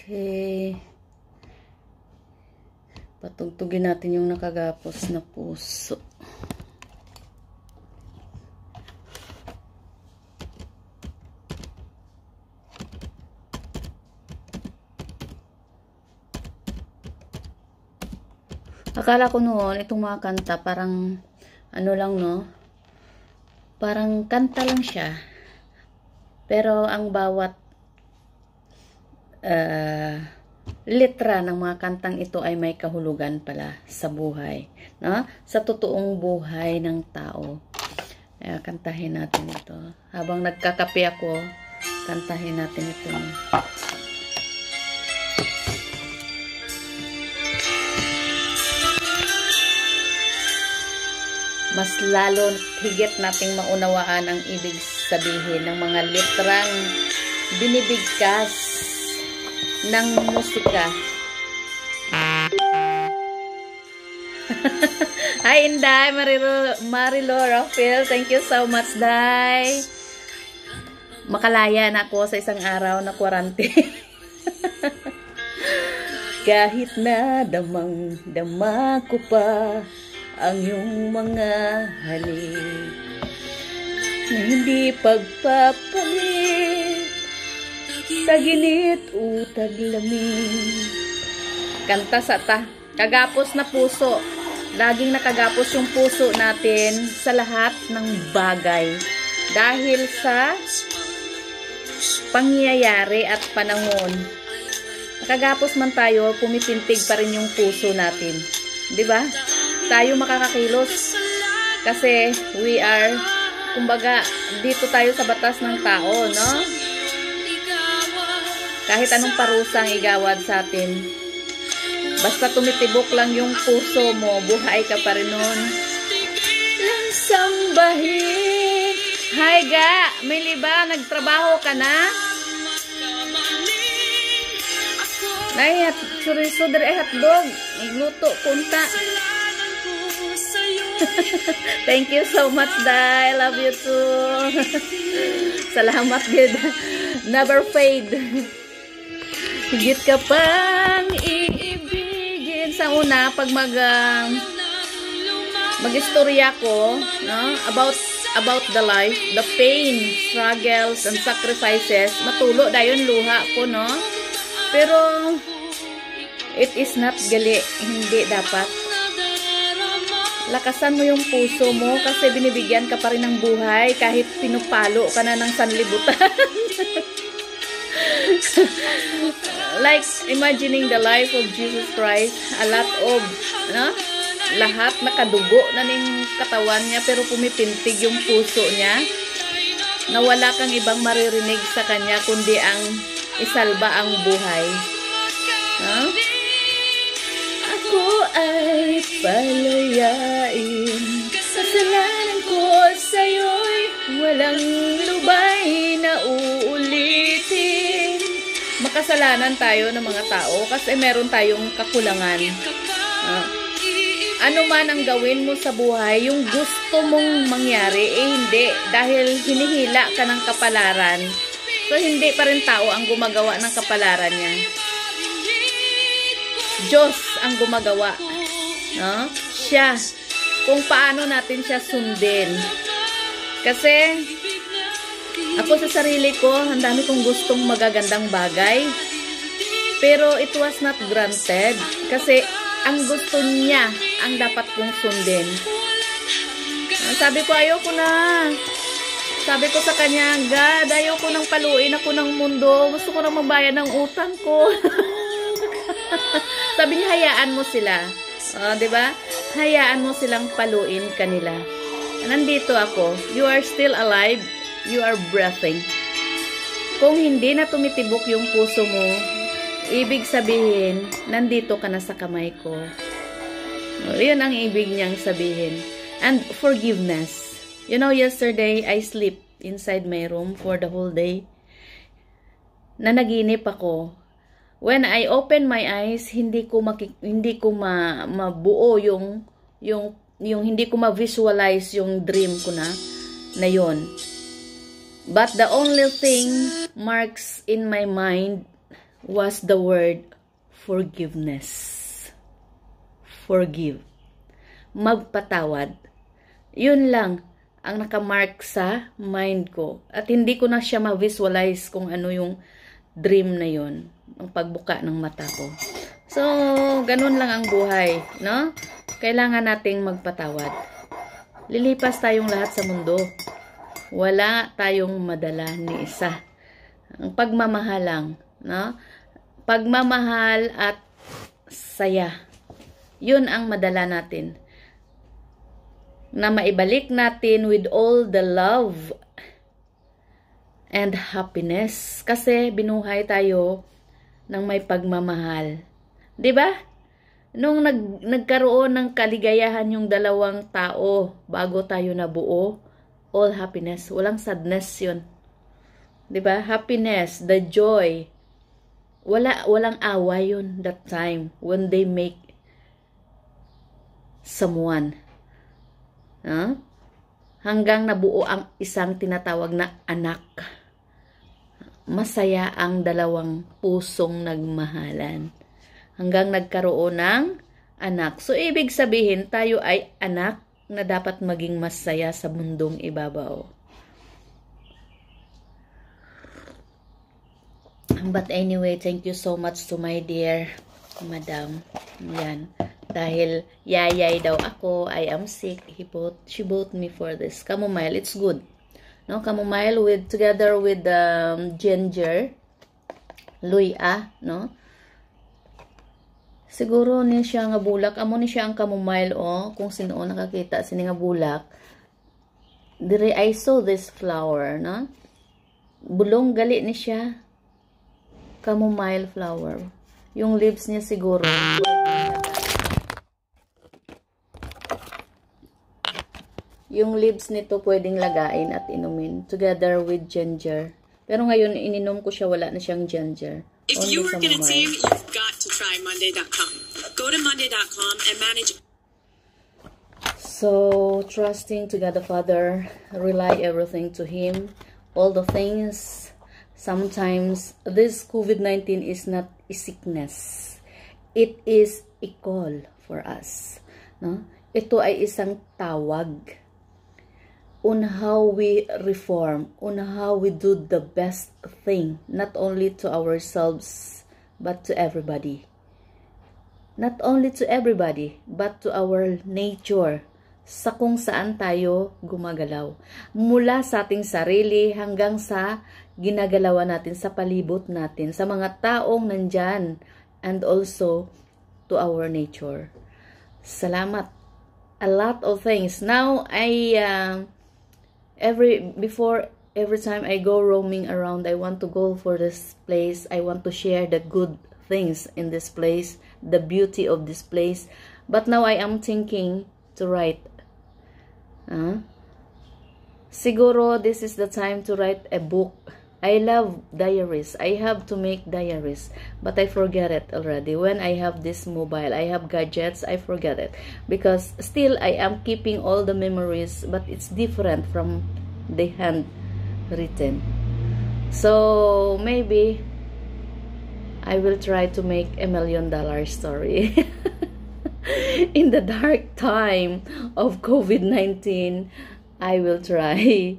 Okay. Patugtugin natin yung nakagapos na puso. Akala ko noon, itong mga kanta, parang, ano lang, no? Parang kanta lang siya. Pero, ang bawat litra ng mga kantang ito ay may kahulugan pala sa buhay. No? Sa totoong buhay ng tao. Kaya, kantahin natin ito. Habang nagkakape ako, kantahin natin ito. Mas lalo higit nating maunawaan ang ibig sabihin ng mga litrang binibigkas ng musika. Hi Inday, Marilo Rafael, thank you so much Day. Makalaya na ako sa isang araw na quarantine. Kahit na damang-dama ko pa ang iyong mga halik na hindi pagpapalit, taginit o taglamig. Kanta sa kagapos na puso. Laging nakagapos yung puso natin sa lahat ng bagay. Dahil sa pangyayari at panahon. Nakagapos man tayo, pumipintig pa rin yung puso natin. 'Di ba? Tayo makakakilos kasi we are, kumbaga, dito tayo sa batas ng tao, no? Kahit anong parusang igawad sa atin, basta tumitibok lang yung puso mo, buhay ka pa rin nun. Sambahin. Hi ga, may liba, nagtrabaho ka na? Nay, chorizo dere hotdog, igluto punta. Thank you so much, Day. I love you too. Salamat, good. Never fade. Higit ka pang iibigin. Sa una, pag mag-istorya ko, no? About the life, the pain, struggles, and sacrifices, matulo dayon luha ko, no? Pero, it is not gali. Hindi dapat. Lakasan mo yung puso mo kasi binibigyan ka pa rin ng buhay kahit pinupalo ka na ng sanlibutan. Like imagining the life of Jesus Christ, a lot of, no? Lahat nakadugo na ng katawan niya pero pumipintig yung puso niya. Na wala kang ibang maririnig sa kanya kundi ang isalba ang buhay. Huh? Ako ay palayain, kasalanan ko sa'yo'y walang lubay na uulitin. Makasalanan tayo ng mga tao kasi meron tayong kakulangan. Ano man ang gawin mo sa buhay, yung gusto mong mangyari, hindi. Dahil hinihila ka ng kapalaran. So, hindi pa rin tao ang gumagawa ng kapalaran niya. Diyos ang gumagawa. No? Siya. Kung paano natin siya sundin. Kasi, ako sa sarili ko, ang dami kong gustong magagandang bagay. Pero, it was not granted. Kasi, ang gusto niya, ang dapat kong sundin. Sabi ko, ayoko na. Sabi ko sa kanya, God, ayoko nang paluin ako ng mundo. Gusto ko nang magbayad ng utang ko. Sabi niya, hayaan mo sila. Diba? Hayaan mo silang paluin kanila. Nandito ako. You are still alive. You are breathing. Kung hindi na tumitibok yung puso mo, ibig sabihin, nandito ka na sa kamay ko. Yun ang ibig niyang sabihin. And forgiveness. You know, yesterday, I sleep inside my room for the whole day. Nanaginip ako. When I open my eyes, hindi ko mabuo yung hindi ko ma-visualize yung dream ko na yon. But the only thing marks in my mind was the word forgiveness. Forgive. Magpatawad. Yun lang ang nakamark sa mind ko. At hindi ko na siya ma-visualize kung ano yung dream na yun. Ang pagbuka ng mata ko. So, ganun lang ang buhay, no? Kailangan nating magpatawad. Lilipas tayong lahat sa mundo. Wala tayong madala ni isa. Ang pagmamahal lang, no? Pagmamahal at saya. Yun ang madala natin. Na maibalik natin with all the love and happiness. Kasi binuhay tayo ng may pagmamahal. 'Di ba? Nung nagkaroon ng kaligayahan yung dalawang tao bago tayo nabuo, all happiness. Walang sadness yun. 'Di ba? Happiness, the joy. Walang awa yun that time when they make someone. Hanggang nabuo ang isang tinatawag na anak. Masaya ang dalawang pusong nagmahalan. Hanggang nagkaroon ng anak. So, ibig sabihin, tayo ay anak na dapat maging masaya sa mundong ibabaw. But anyway, thank you so much to my dear madam. Yan. Dahil yayay daw ako, I am sick. She bought me for this chamomile. It's good. No, chamomile together with ginger, luya, no? Siguro ni siya nga bulak. Amo ni siya ang chamomile, kung sino nakakita sini nga bulak. Dire I saw this flower, no? Bulong gali ni siya. Chamomile flower. Yung leaves niya siguro. Yung leaves nito pwedeng lagain at inumin together with ginger. Pero ngayon, ininom ko siya, wala na siyang ginger. If you work in a team, you've got to try Monday.com. Go to Monday.com and manage. So, trusting to God the Father, rely everything to Him, all the things. Sometimes, this COVID-19 is not a sickness. It is a call for us. No? Ito ay isang tawag on how we reform, on how we do the best thing, not only to ourselves, but to everybody. Not only to everybody, but to our nature, sa kung saan tayo gumagalaw. Mula sa ating sarili hanggang sa ginagalawan natin, sa palibot natin, sa mga taong nandyan, and also to our nature. Salamat. A lot of things. Now, every time I go roaming around, I want to go for this place. I want to share the good things in this place, the beauty of this place. But now I am thinking to write. Siguro this is the time to write a book. I love diaries. I have to make diaries, but I forget it already. When I have this mobile, I have gadgets, I forget it. Because still I am keeping all the memories, but it's different from the handwritten. So maybe I will try to make $1 million story. In the dark time of COVID-19, I will try.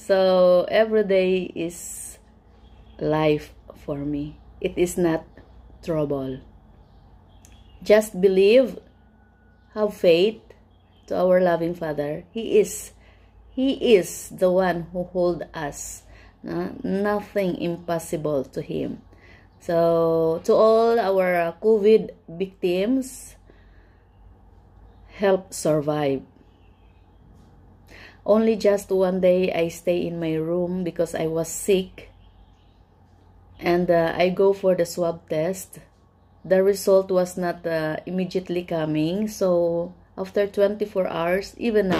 So, every day is life for me. It is not trouble. Just believe, have faith to our loving Father. He is the one who holds us. Nothing impossible to Him. So, to all our COVID victims, help survive. Only just one day I stay in my room because I was sick. And I go for the swab test. The result was not immediately coming. So, after 24 hours, even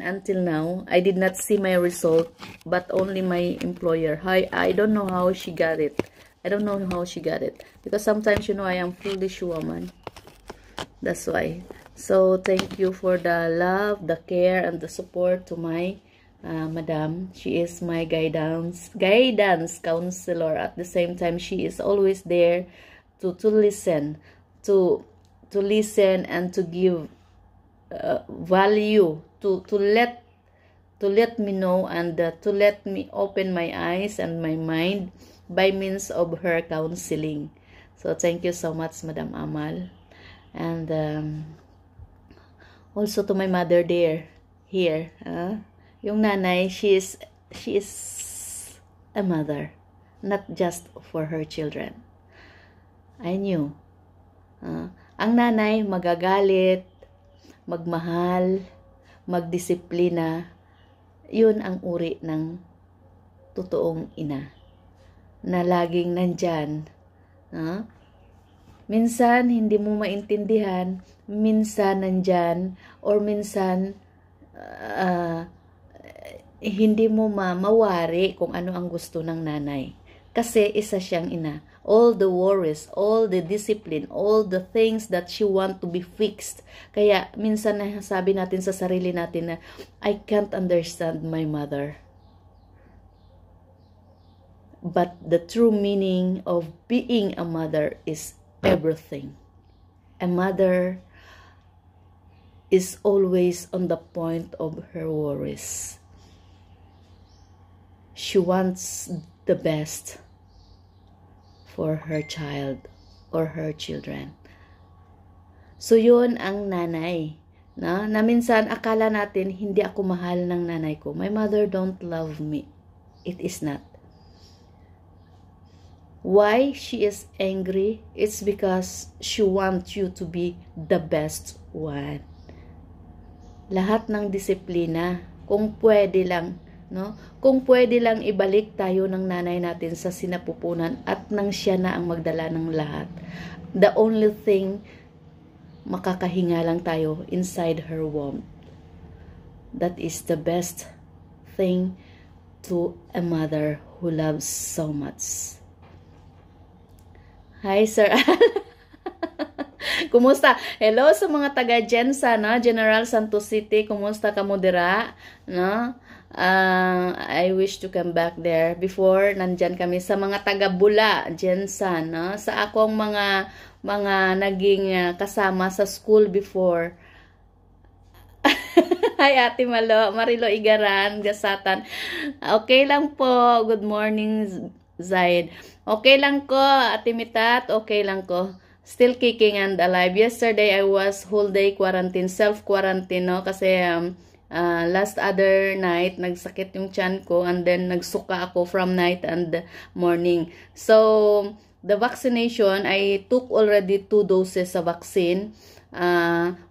until now, I did not see my result. But only my employer. I don't know how she got it. I don't know how she got it. Because sometimes, I am foolish woman. That's why. So, thank you for the love, the care, and the support to my Madam. She is my guidance counselor. At the same time, she is always there to listen, to listen and to give value, to let me know, and to let me open my eyes and my mind by means of her counseling. So thank you so much, Madam Amal. And also to my mother there, here, yung nanay, she is a mother, not just for her children. I knew. Ang nanay magagalit, magmahal, magdisiplina. Yun ang uri ng totoong ina na laging nandyan. Minsan hindi mo maintindihan, minsan nandyan, or minsan hindi mo mawari kung ano ang gusto ng nanay. Kasi isa siyang ina. All the worries, all the discipline, all the things that she want to be fixed. Kaya minsan sabi natin sa sarili natin na, I can't understand my mother. But the true meaning of being a mother is everything. A mother is always on the point of her worries. She wants the best for her child or her children. So yun ang nanay. Na minsan akala natin hindi ako mahal ng nanay ko. My mother don't love me. It is not. Why she is angry? It's because she wants you to be the best one. Lahat ng disiplina, kung pwede lang, no? Kung pwede lang ibalik tayo ng nanay natin sa sinapupunan at nang siya na ang magdala ng lahat. The only thing, makakahinga lang tayo inside her womb. That is the best thing to a mother who loves so much. Hi, Sir Al. Kumusta? Hello sa mga taga Jensa, no? General Santos City. Kumusta ka mo dira? No? I wish to come back there. Before, nandyan kami sa mga taga Bula, Jensa, no? Sa akong mga naging kasama sa school before. Hi, Ate Marilo Igaran, Gasatan. Okay lang po. Good morning, Zaid. Okay lang ko, Ate Mitat. Okay lang ko. Still kicking and alive. Yesterday, I was whole day quarantine, self-quarantine, no? Kasi last other night, nagsakit yung tiyan ko, and then nagsuka ako from night and morning. So, the vaccination, I took already 2 doses of vaccine.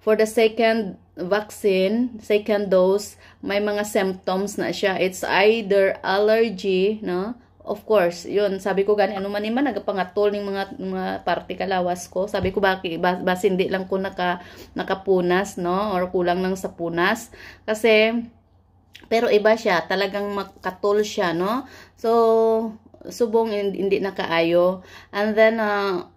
For the second vaccine, second dose, may mga symptoms na siya. It's either allergy, no? Of course, yun, sabi ko gani, ano man nagapangatol ng mga parte kalawas ko. Sabi ko, bas hindi lang ko nakapunas, no? Or kulang lang sa punas. Kasi, pero iba siya, talagang makatol siya, no? So, subong hindi nakaayo. And then,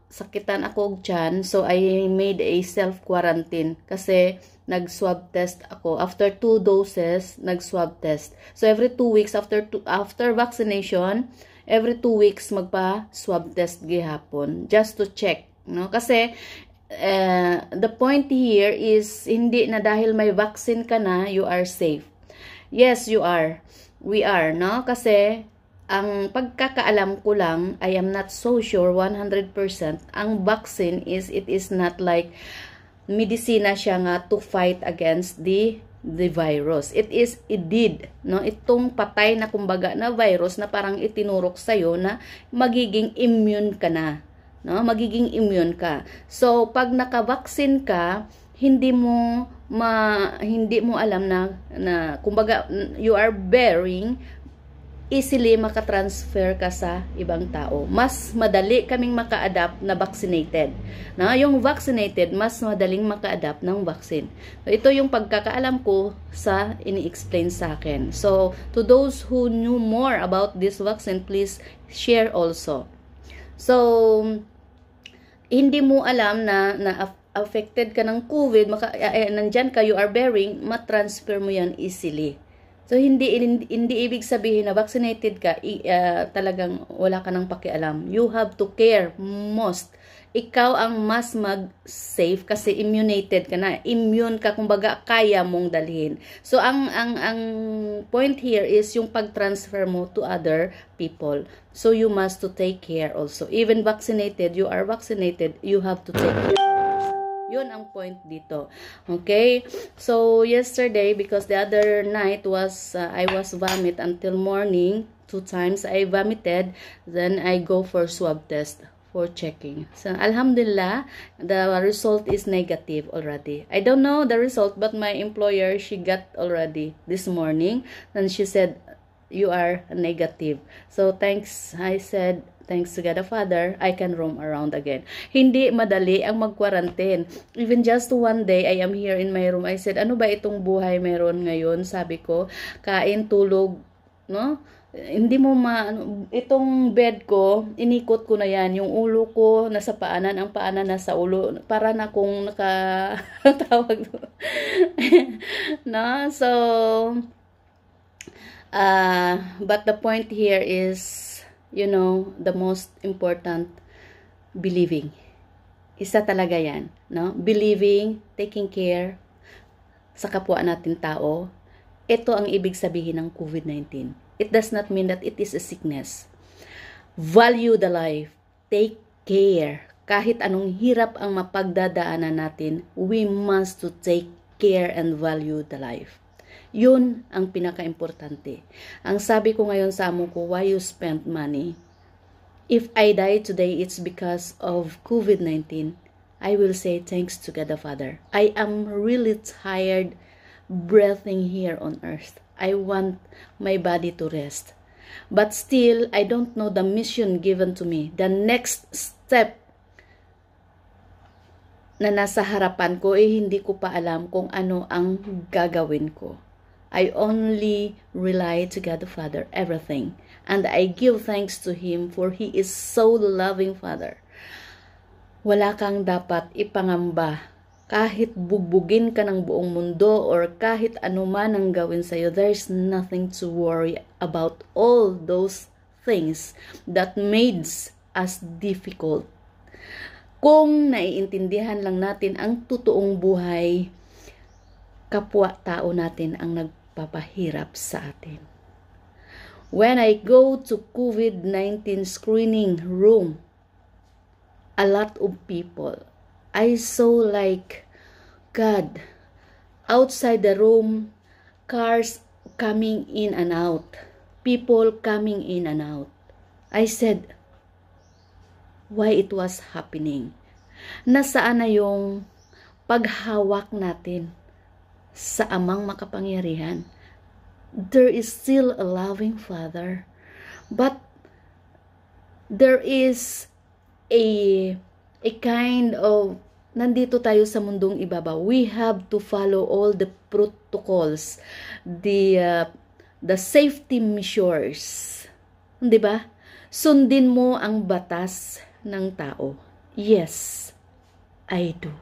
sakitan ako dyan. So, I made a self-quarantine. Kasi, nag-swab test ako. After 2 doses, nag-swab test. So, every 2 weeks, after vaccination, every 2 weeks, magpa-swab test gihapon. Just to check. No? Kasi, the point here is, hindi na dahil may vaccine ka na, you are safe. Yes, you are. We are, no? Kasi, ang pagkakaalam ko lang, I am not so sure 100%. Ang vaccine is, it is not like medisina siya nga to fight against the virus. It did, no? Itong patay na kumbaga na virus na parang itinurok sa'yo na magiging immune ka na. No? Magiging immune ka. So, pag nakabaksin ka, hindi mo alam na kumbaga you are bearing, easily makatransfer ka sa ibang tao. Mas madali kaming maka-adapt na vaccinated. Na yung vaccinated, mas madaling maka-adapt ng vaccine. So, ito yung pagkakaalam ko sa ini-explain sa akin. So, to those who knew more about this vaccine, please share also. So, hindi mo alam na affected ka ng COVID, nandyan ka, you are bearing, matransfer mo yan easily So, hindi ibig sabihin na vaccinated ka, talagang wala ka nang pakialam. You have to care most. Ikaw ang mas mag-safe kasi immunized ka na. Immune ka, kumbaga, kaya mong dalhin. So, ang point here is yung pag-transfer mo to other people. So, you must to take care also. Even vaccinated, you are vaccinated, you have to take care. Yun ang point dito. Okay? So, yesterday, because the other night was, I was vomit until morning. 2 times I vomited. Then, I go for swab test for checking. So, alhamdulillah, the result is negative already. I don't know the result, but my employer, she got already this morning. And she said, you are negative. So, thanks, I said, thanks to God the Father, I can roam around again. Hindi madali ang mag-quarantine. Even just 1 day, I am here in my room. I said, ano ba itong buhay meron ngayon? Sabi ko, kain, tulog, no? Hindi mo itong bed ko, inikot ko na yan. Yung ulo ko, nasa paanan, ang paanan nasa ulo. Para na kung nakatawag. No? So, but the point here is, you know, the most important, believing. Isa talaga yan, no? Believing, taking care sa kapwa natin tao. Ito ang ibig sabihin ng COVID-19. It does not mean that it is a sickness. Value the life. Take care. Kahit anong hirap ang mapagdadaanan natin, we must to take care and value the life. Yun ang pinaka-importante. Ang sabi ko ngayon sa amo ko, why you spend money? If I die today, it's because of COVID-19. I will say thanks to God the Father. I am really tired breathing here on earth. I want my body to rest. But still, I don't know the mission given to me. The next step na nasa harapan ko, hindi ko pa alam kung ano ang gagawin ko. I only rely to God the Father, everything. And I give thanks to Him for He is so loving Father. Wala kang dapat ipangamba. Kahit bugbugin ka ng buong mundo or kahit anuman ang gawin sa'yo, there's nothing to worry about all those things that made us difficult. Kung naiintindihan lang natin ang totoong buhay, kapwa-tao natin ang nagpapahirap sa atin. When I go to COVID-19 screening room, a lot of people, I saw like, God, outside the room, cars coming in and out, people coming in and out. I said, why it was happening? Nasaan na yung paghawak natin sa amang makapangyarihan? There is still a loving Father, but there is a kind of, nandito tayo sa mundong ibabaw. We have to follow all the protocols, the safety measures. 'Di ba? Sundin mo ang batas ng tao. Yes, I do.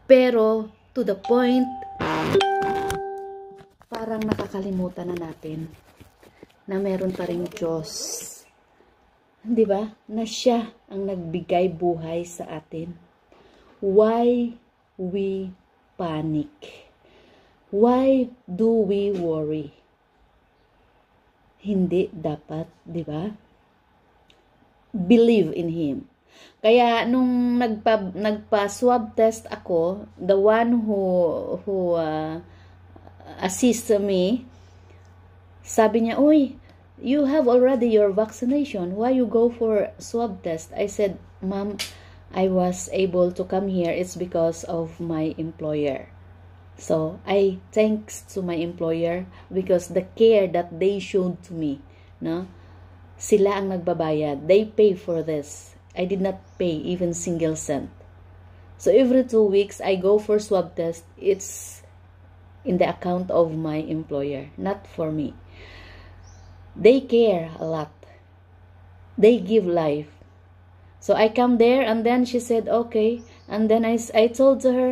Pero to the point, parang nakakalimutan na natin na meron pa ring Diyos. 'Di ba? Na siya ang nagbigay buhay sa atin. Why we panic? Why do we worry? Hindi dapat, 'di ba? Believe in Him. Kaya nung nagpa-swab test ako, the one who assist me, sabi niya, "Uy, you have already your vaccination. Why you go for swab test?" I said, "Ma'am, I was able to come here. It's because of my employer." So, I thanks to my employer because the care that they showed to me, no? Sila ang nagbabayad. They pay for this. I did not pay even single cent. So, every 2 weeks, I go for swab test. It's in the account of my employer, not for me. They care a lot. They give life. So I come there and then she said, okay. And then I told to her,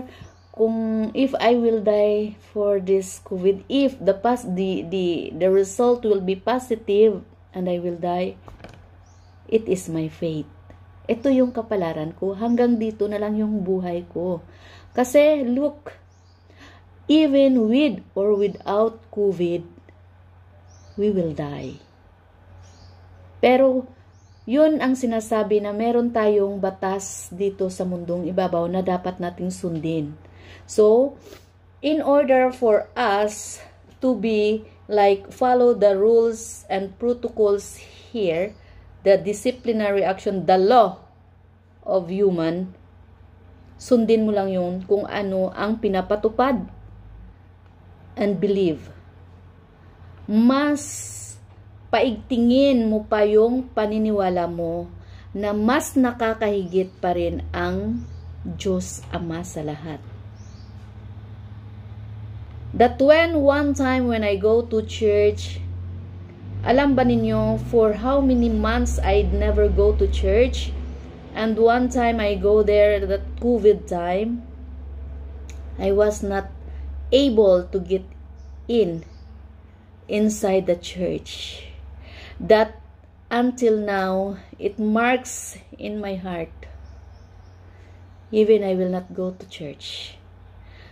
kung if I will die for this COVID, if the result will be positive and I will die, it is my fate. Ito yung kapalaran ko. Hanggang dito na lang yung buhay ko. Kasi look, even with or without COVID, we will die. Pero yun ang sinasabi na meron tayong batas dito sa mundong ibabaw na dapat nating sundin. So, in order for us to be like follow the rules and protocols here, the disciplinary action, the law of human, sundin mo lang yun kung ano ang pinapatupad and believe. Mas paigtingin mo pa yung paniniwala mo na mas nakakahigit pa rin ang Diyos Ama sa lahat. That when one time when I go to church, alam ba ninyo for how many months I'd never go to church? And one time I go there, that COVID time, I was not able to get inside the church. That until now, it marks in my heart. Even I will not go to church.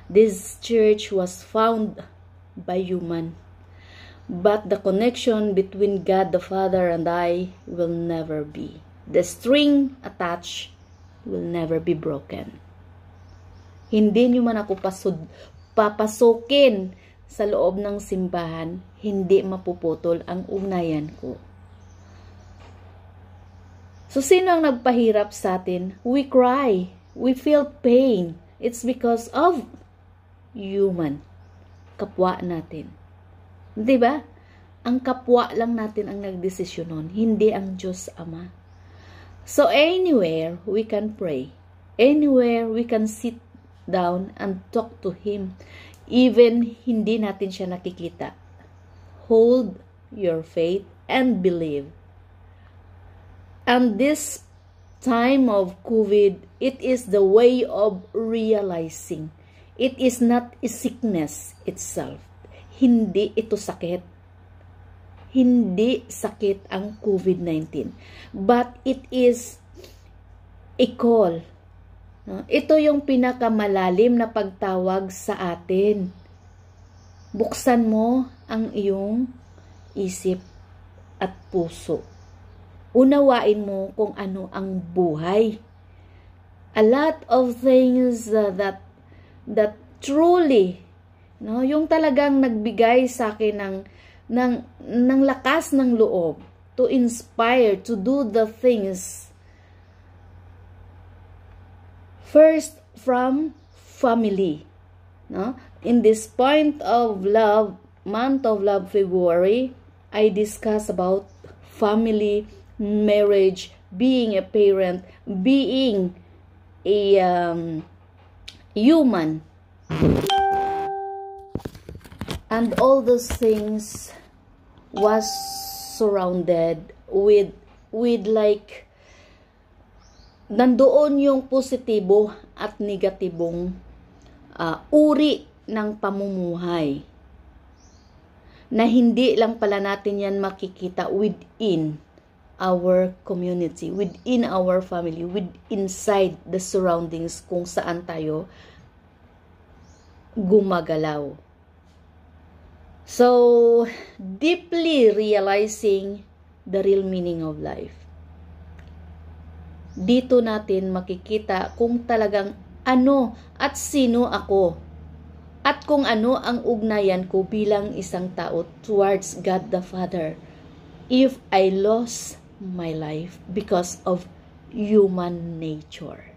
This church was found by human. But the connection between God the Father and I will never be. The string attached will never be broken. Hindi nyo man ako papasukin sa loob ng simbahan, hindi mapuputol ang ugnayan ko. So, sino ang nagpahirap sa atin? We cry. We feel pain. It's because of human. Kapwa natin. Diba? Ang kapwa lang natin ang nagdesisyon nun, hindi ang Diyos Ama. So, anywhere we can pray. Anywhere we can sit down and talk to Him. Even hindi natin siya nakikita. Hold your faith and believe. And this time of COVID, it is the way of realizing. It is not a sickness itself. Hindi ito sakit. Hindi sakit ang COVID-19. But it is a call. Ito yung pinakamalalim na pagtawag sa atin. Buksan mo ang iyong isip at puso. Unawain mo kung ano ang buhay. A lot of things that truly, yung talagang nagbigay sa akin ng lakas ng loob to inspire to do the things. First, from family. In this point of love, month of love, February, I discuss about family, marriage, being a parent, being a human. And all those things was surrounded with like nandoon yung positibo at negatibong uri ng pamumuhay na hindi lang pala natin yan makikita within our community, within our family, inside the surroundings kung saan tayo gumagalaw. So, deeply realizing the real meaning of life. Dito natin makikita kung talagang ano at sino ako at kung ano ang ugnayan ko bilang isang tao towards God the Father if I lost my life because of human nature.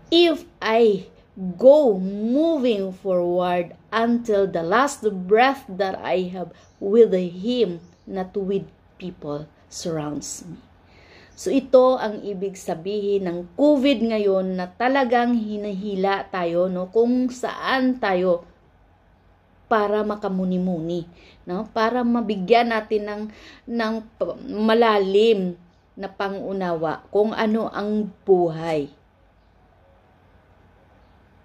If I go moving forward until the last breath that I have with Him, not with people surrounds me. So ito ang ibig sabihin ng COVID ngayon na talagang hinahila tayo, kung saan tayo para makamuni-muni, para mabigyan natin ng malalim na pangunawa kung ano ang buhay.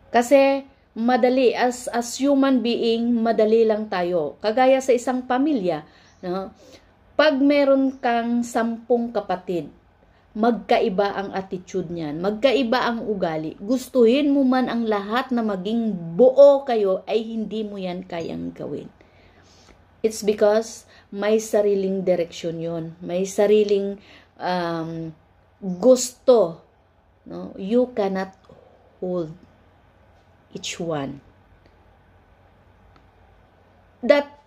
Kasi madali, as human being, madali lang tayo. Kagaya sa isang pamilya, no? Pag meron kang 10 kapatid, magkaiba ang attitude niyan, magkaiba ang ugali. Gustuhin mo man ang lahat na maging buo kayo, ay hindi mo yan kayang gawin. It's because may sariling direksyon yon, may sariling gusto. No? You cannot hold each one. That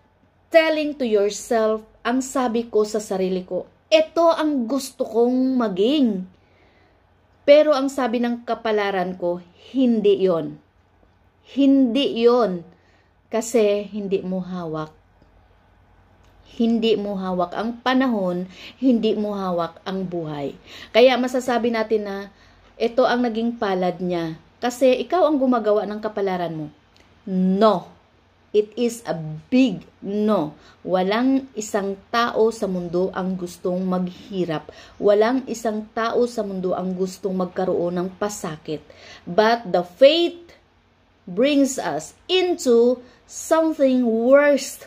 telling to yourself, ang sabi ko sa sarili ko, ito ang gusto kong maging. Pero ang sabi ng kapalaran ko, hindi yon. Hindi yon. Kasi hindi mo hawak. Hindi mo hawak ang panahon, hindi mo hawak ang buhay. Kaya masasabi natin na ito ang naging palad niya. Kasi ikaw ang gumagawa ng kapalaran mo. No. It is a big no. Walang isang tao sa mundo ang gustong maghirap. Walang isang tao sa mundo ang gustong magkaroon ng pasakit. But the faith brings us into something worse.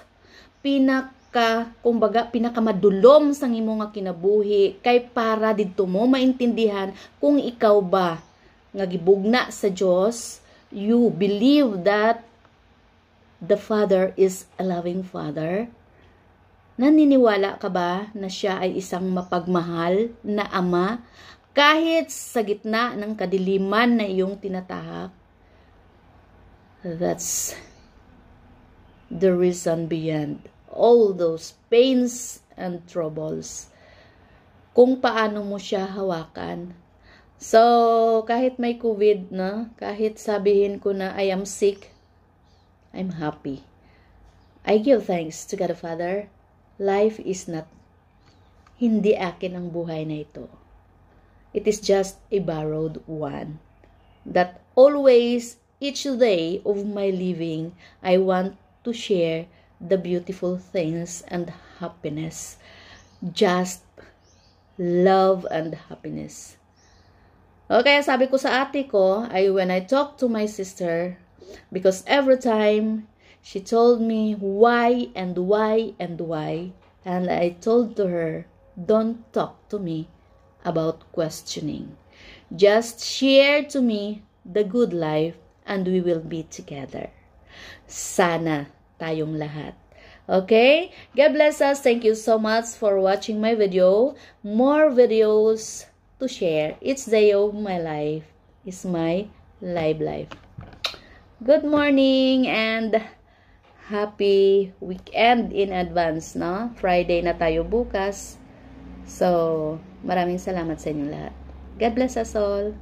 Pinakamadulom sang imo nga kinabuhi kay para didto mo maintindihan kung ikaw ba nga gibugna sa Dios, you believe that the Father is a loving Father? Naniniwala ka ba na siya ay isang mapagmahal na Ama kahit sa gitna ng kadiliman na iyong tinatahak? That's the reason beyond all those pains and troubles. Kung paano mo siya hawakan. So, kahit may COVID na, kahit sabihin ko na I am sick, I'm happy. I give thanks to God the Father. Life is not, hindi akin ang buhay na ito. It is just a borrowed one. That always, each day of my living, I want to share the beautiful things and happiness. Just love and happiness. Okay, sabi ko sa ate ko, when I talk to my sister, because every time she told me why and why and why, and I told to her, don't talk to me about questioning. Just share to me the good life and we will be together. Sana tayong lahat. Okay? God bless us. Thank you so much for watching my video. More videos to share. Each day of my life is my life. Good morning and happy weekend in advance, no? Friday na tayo bukas. So, maraming salamat sa inyong lahat. God bless us all.